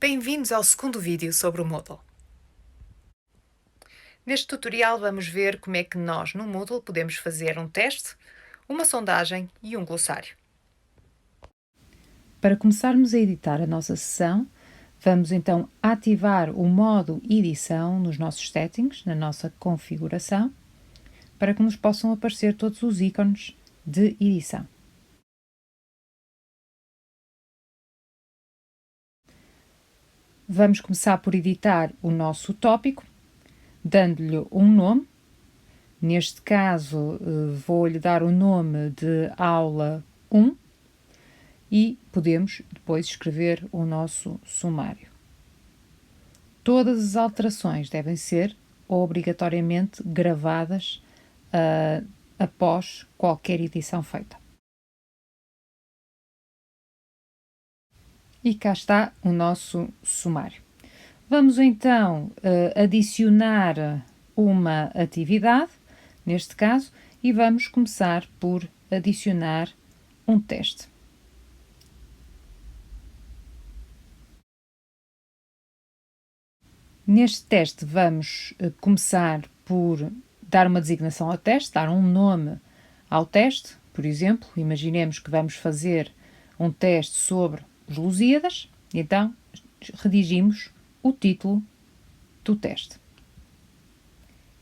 Bem-vindos ao segundo vídeo sobre o Moodle. Neste tutorial vamos ver como é que nós no Moodle podemos fazer um teste, uma sondagem e um glossário. Para começarmos a editar a nossa sessão, vamos então ativar o modo edição nos nossos settings, na nossa configuração, para que nos possam aparecer todos os ícones de edição. Vamos começar por editar o nosso tópico, dando-lhe um nome. Neste caso, vou-lhe dar o nome de aula 1 e podemos depois escrever o nosso sumário. Todas as alterações devem ser obrigatoriamente gravadas após qualquer edição feita. E cá está o nosso sumário. Vamos então adicionar uma atividade, neste caso, e vamos começar por adicionar um teste. Neste teste vamos começar por dar uma designação ao teste, dar um nome ao teste. Por exemplo, imaginemos que vamos fazer um teste sobre os Lusíadas, então redigimos o título do teste.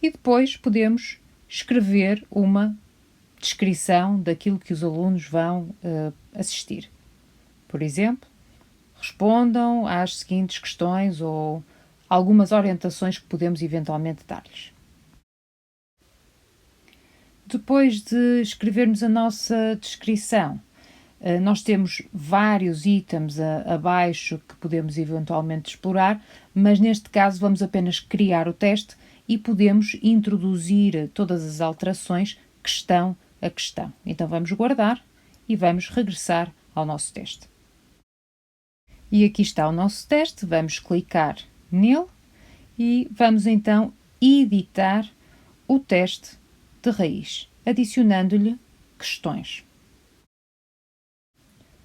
E depois podemos escrever uma descrição daquilo que os alunos vão assistir. Por exemplo, respondam às seguintes questões ou algumas orientações que podemos eventualmente dar-lhes. Depois de escrevermos a nossa descrição, nós temos vários itens abaixo que podemos eventualmente explorar, mas neste caso vamos apenas criar o teste e podemos introduzir todas as alterações questão a questão. Então vamos guardar e vamos regressar ao nosso teste. E aqui está o nosso teste, vamos clicar nele e vamos então editar o teste de raiz, adicionando-lhe questões.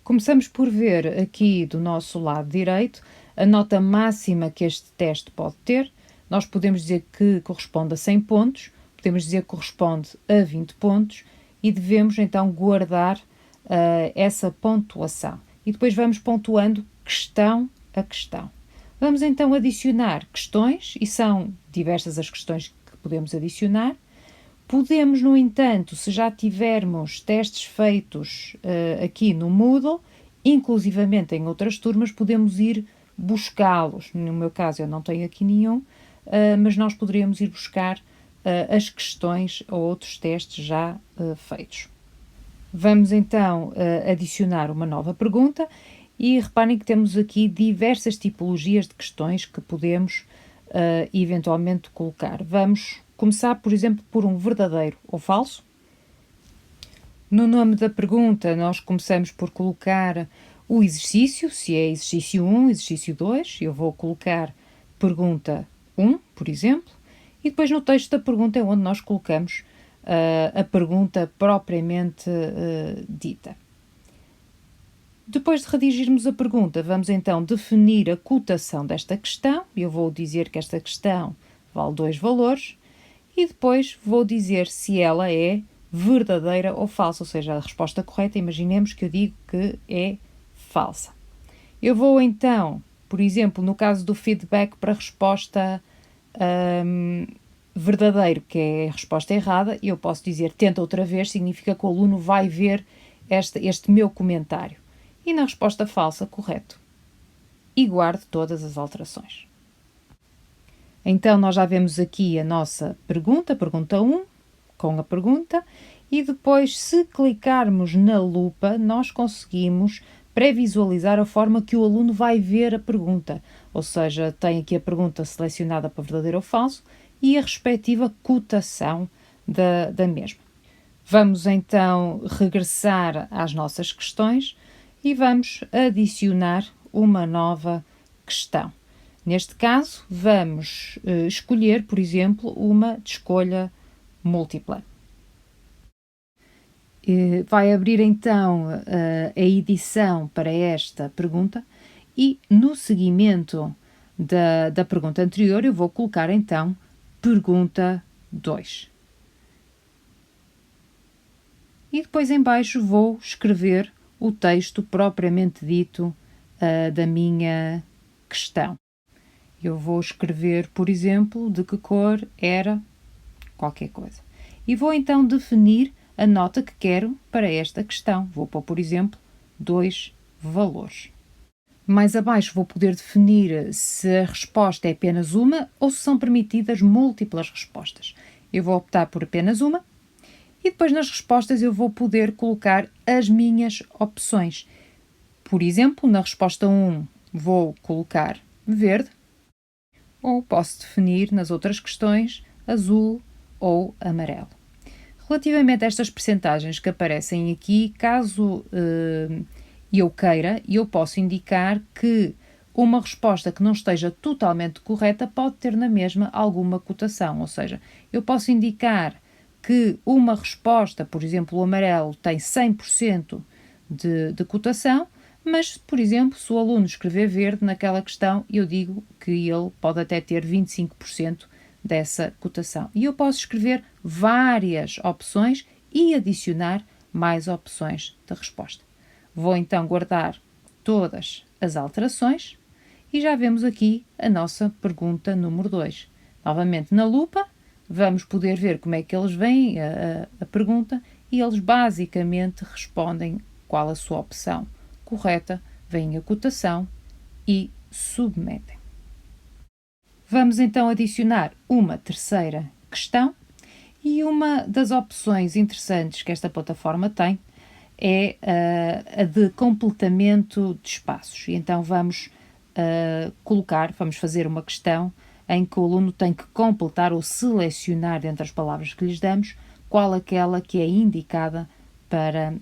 Começamos por ver aqui do nosso lado direito a nota máxima que este teste pode ter. Nós podemos dizer que corresponde a 100 pontos, podemos dizer que corresponde a 20 pontos e devemos então guardar essa pontuação. E depois vamos pontuando questão a questão. Vamos então adicionar questões, e são diversas as questões que podemos adicionar. Podemos, no entanto, se já tivermos testes feitos aqui no Moodle, inclusivamente em outras turmas, podemos ir buscá-los. No meu caso, eu não tenho aqui nenhum, mas nós poderíamos ir buscar as questões ou outros testes já feitos. Vamos então adicionar uma nova pergunta e reparem que temos aqui diversas tipologias de questões que podemos eventualmente colocar. Vamos começar, por exemplo, por um verdadeiro ou falso. No nome da pergunta, nós começamos por colocar o exercício, se é exercício 1, exercício 2. Eu vou colocar pergunta 1, por exemplo, e depois no texto da pergunta é onde nós colocamos a pergunta propriamente dita. Depois de redigirmos a pergunta, vamos então definir a cotação desta questão. Eu vou dizer que esta questão vale 2 valores e depois vou dizer se ela é verdadeira ou falsa, ou seja, a resposta correta, imaginemos que eu digo que é falsa. Eu vou então, por exemplo, no caso do feedback para a resposta verdadeiro, que é a resposta errada, eu posso dizer tenta outra vez, significa que o aluno vai ver este meu comentário. E na resposta falsa, correto. E guardo todas as alterações. Então, nós já vemos aqui a nossa pergunta 1, com a pergunta, e depois, se clicarmos na lupa, nós conseguimos pré-visualizar a forma que o aluno vai ver a pergunta. Ou seja, tem aqui a pergunta selecionada para verdadeiro ou falso e a respectiva cotação da mesma. Vamos então regressar às nossas questões e vamos adicionar uma nova questão. Neste caso, vamos escolher, por exemplo, uma de escolha múltipla. Vai abrir então a edição para esta pergunta E no seguimento da pergunta anterior, eu vou colocar então pergunta 2. E depois em baixo vou escrever o texto propriamente dito da minha questão. Eu vou escrever, por exemplo, de que cor era qualquer coisa. E vou então definir a nota que quero para esta questão. Vou pôr, por exemplo, 2 valores. Mais abaixo vou poder definir se a resposta é apenas uma ou se são permitidas múltiplas respostas. Eu vou optar por apenas uma e depois nas respostas eu vou poder colocar as minhas opções. Por exemplo, na resposta 1 vou colocar verde ou posso definir nas outras questões azul ou amarelo. Relativamente a estas percentagens que aparecem aqui, caso eu queira, eu posso indicar que uma resposta que não esteja totalmente correta pode ter na mesma alguma cotação, ou seja, eu posso indicar que uma resposta, por exemplo, o amarelo tem 100% de cotação, mas, por exemplo, se o aluno escrever verde naquela questão, eu digo que ele pode até ter 25% dessa cotação. E eu posso escrever várias opções e adicionar mais opções de resposta. Vou então guardar todas as alterações e já vemos aqui a nossa pergunta número 2. Novamente na lupa, vamos poder ver como é que eles veem a pergunta e eles basicamente respondem qual a sua opção correta, veem a cotação e submetem. Vamos então adicionar uma terceira questão e uma das opções interessantes que esta plataforma tem é a de completamento de espaços. E então vamos fazer uma questão em que o aluno tem que completar ou selecionar dentre as palavras que lhes damos qual aquela que é indicada para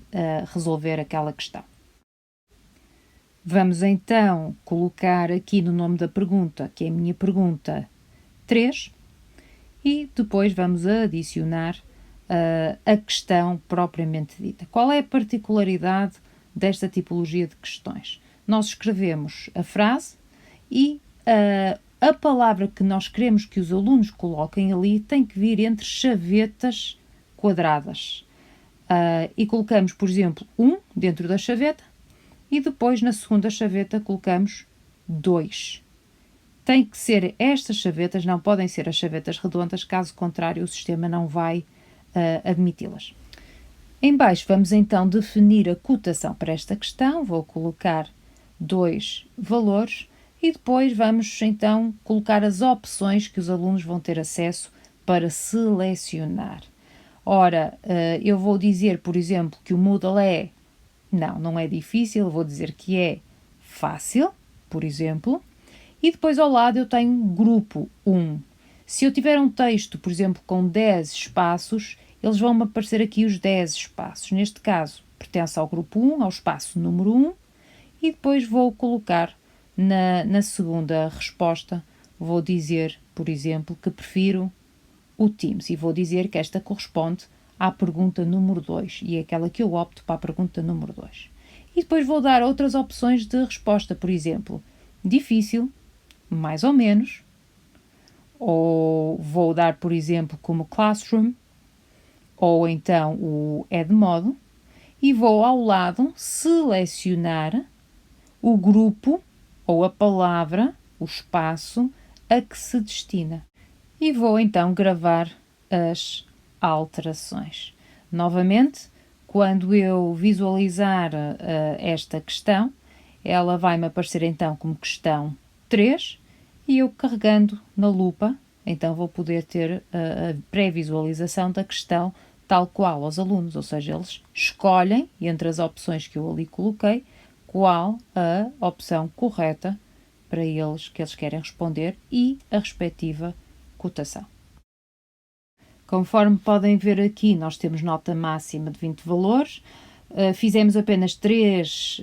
resolver aquela questão. Vamos então colocar aqui no nome da pergunta, que é a minha pergunta 3, e depois vamos adicionar a questão propriamente dita. Qual é a particularidade desta tipologia de questões? Nós escrevemos a frase e a palavra que nós queremos que os alunos coloquem ali tem que vir entre chavetas quadradas. E colocamos, por exemplo, 1 dentro da chaveta e depois na segunda chaveta colocamos 2. Tem que ser estas chavetas, não podem ser as chavetas redondas, caso contrário o sistema não vai admiti-las. Em baixo vamos então definir a cotação para esta questão, vou colocar 2 valores e depois vamos então colocar as opções que os alunos vão ter acesso para selecionar. Ora, eu vou dizer, por exemplo, que o Moodle é... Não é difícil, vou dizer que é fácil, por exemplo, e depois ao lado eu tenho grupo 1. Se eu tiver um texto, por exemplo, com 10 espaços, eles vão-me aparecer aqui os 10 espaços. Neste caso, pertence ao grupo 1, ao espaço número 1, e depois vou colocar na segunda resposta, vou dizer, por exemplo, que prefiro o Teams, e vou dizer que esta corresponde à pergunta número 2, e é aquela que eu opto para a pergunta número 2. E depois vou dar outras opções de resposta, por exemplo, difícil, mais ou menos, ou vou dar, por exemplo, como Classroom, ou então o Edmodo, e vou ao lado selecionar o grupo ou a palavra, o espaço a que se destina. E vou então gravar as alterações. Novamente, quando eu visualizar esta questão, ela vai-me aparecer então como questão 3 e eu carregando na lupa, então vou poder ter a pré-visualização da questão tal qual aos alunos, ou seja, eles escolhem, entre as opções que eu ali coloquei, qual a opção correta para eles que eles querem responder e a respectiva cotação. Conforme podem ver aqui, nós temos nota máxima de 20 valores, fizemos apenas 3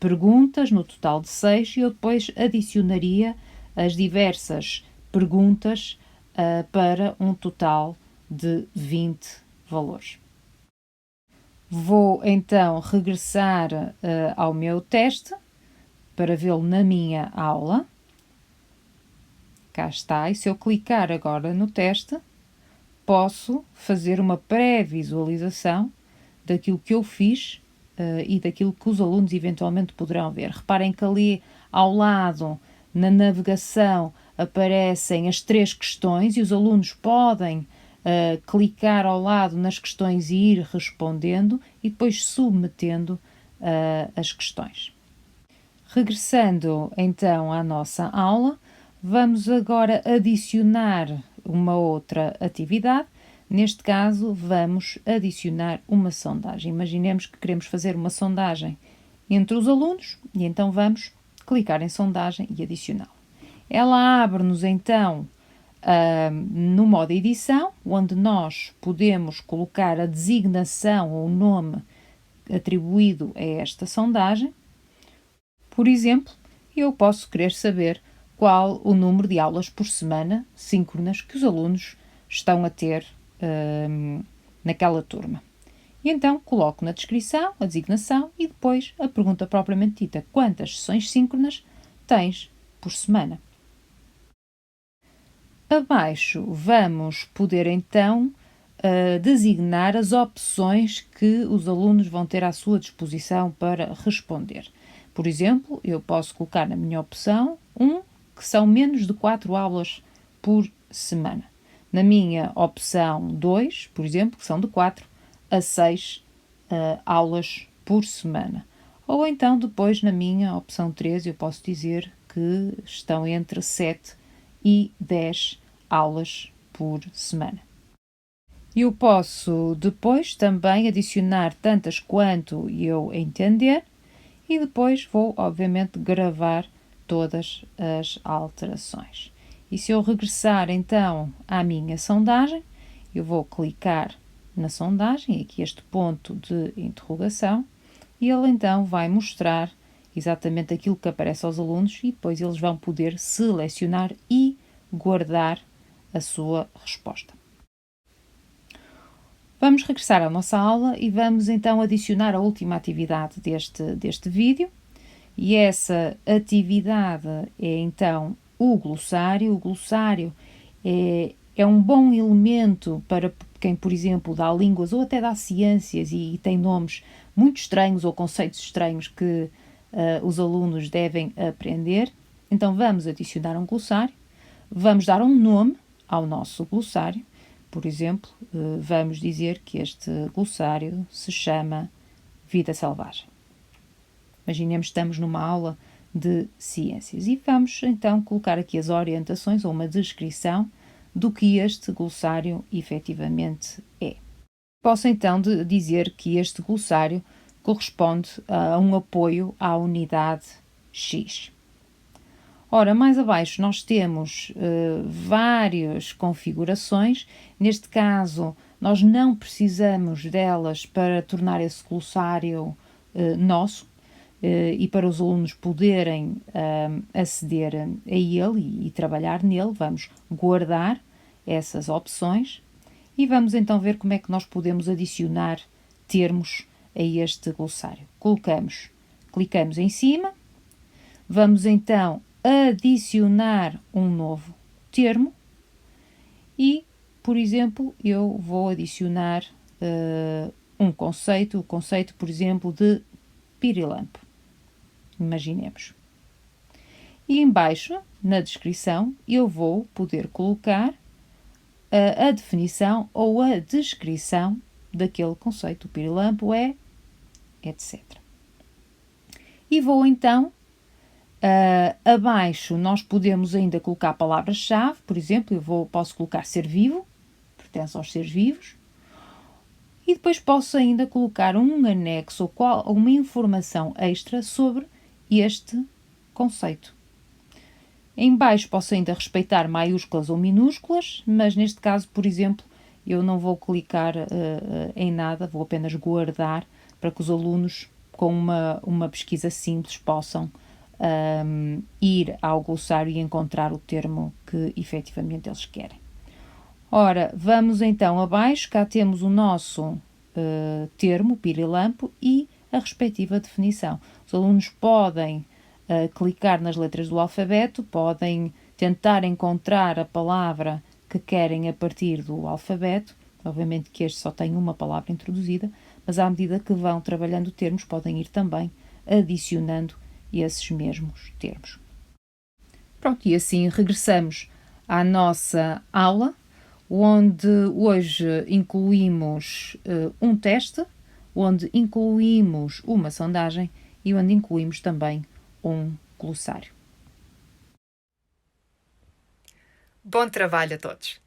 perguntas, no total de 6, e eu depois adicionaria as diversas perguntas para um total de 20 valores. Vou então regressar ao meu teste para vê-lo na minha aula. Cá está, e se eu clicar agora no teste, posso fazer uma pré-visualização daquilo que eu fiz e daquilo que os alunos eventualmente poderão ver. Reparem que ali ao lado, na navegação, aparecem as 3 questões e os alunos podem clicar ao lado nas questões e ir respondendo e depois submetendo as questões. Regressando então à nossa aula, vamos agora adicionar uma outra atividade. Neste caso, vamos adicionar uma sondagem. Imaginemos que queremos fazer uma sondagem entre os alunos e então vamos clicar em sondagem e adicioná-la. Ela abre-nos então no modo edição, onde nós podemos colocar a designação ou o nome atribuído a esta sondagem. Por exemplo, eu posso querer saber qual o número de aulas por semana síncronas que os alunos estão a ter naquela turma. E então coloco na descrição a designação e depois a pergunta propriamente dita: quantas sessões síncronas tens por semana? Abaixo vamos poder então designar as opções que os alunos vão ter à sua disposição para responder. Por exemplo, eu posso colocar na minha opção que são menos de 4 aulas por semana. Na minha opção 2, por exemplo, que são de 4 a 6 aulas por semana. Ou então depois na minha opção 3 eu posso dizer que estão entre 7 e 10 aulas por semana. Eu posso depois também adicionar tantas quanto eu entender e depois vou, obviamente, gravar todas as alterações. E se eu regressar então à minha sondagem, eu vou clicar na sondagem, aqui este ponto de interrogação, e ele então vai mostrar exatamente aquilo que aparece aos alunos e depois eles vão poder selecionar e guardar a sua resposta. Vamos regressar à nossa aula e vamos então adicionar a última atividade deste vídeo. E essa atividade é então o glossário. O glossário é um bom elemento para quem, por exemplo, dá línguas ou até dá ciências e tem nomes muito estranhos ou conceitos estranhos que os alunos devem aprender. Então vamos adicionar um glossário, vamos dar um nome ao nosso glossário. Por exemplo, vamos dizer que este glossário se chama Vida Selvagem. Imaginemos que estamos numa aula de ciências e vamos então colocar aqui as orientações ou uma descrição do que este glossário efetivamente é. Posso então dizer que este glossário corresponde a um apoio à unidade X. Ora, mais abaixo nós temos várias configurações. Neste caso, nós não precisamos delas para tornar esse glossário nosso e para os alunos poderem aceder a ele e trabalhar nele. Vamos guardar essas opções e vamos então ver como é que nós podemos adicionar termos a este glossário. Clicamos em cima, vamos então adicionar um novo termo e, por exemplo, eu vou adicionar o conceito, por exemplo, de pirilampo. Imaginemos. E embaixo, na descrição, eu vou poder colocar a definição ou a descrição daquele conceito. O pirilampo é, etc. E vou então abaixo nós podemos ainda colocar palavras-chave, por exemplo, posso colocar ser vivo, pertence aos seres vivos, e depois posso ainda colocar um anexo ou uma informação extra sobre este conceito. Em baixo posso ainda respeitar maiúsculas ou minúsculas, mas neste caso, por exemplo, eu não vou clicar em nada, vou apenas guardar para que os alunos com uma pesquisa simples possam ir ao glossário e encontrar o termo que efetivamente eles querem. Ora, vamos então abaixo, cá temos o nosso termo, pirilampo, e a respectiva definição. Os alunos podem clicar nas letras do alfabeto, podem tentar encontrar a palavra que querem a partir do alfabeto. Obviamente que este só tem uma palavra introduzida, mas à medida que vão trabalhando termos, podem ir também adicionando esses mesmos termos. Pronto, e assim regressamos à nossa aula, onde hoje incluímos um teste, onde incluímos uma sondagem e onde incluímos também um glossário. Bom trabalho a todos!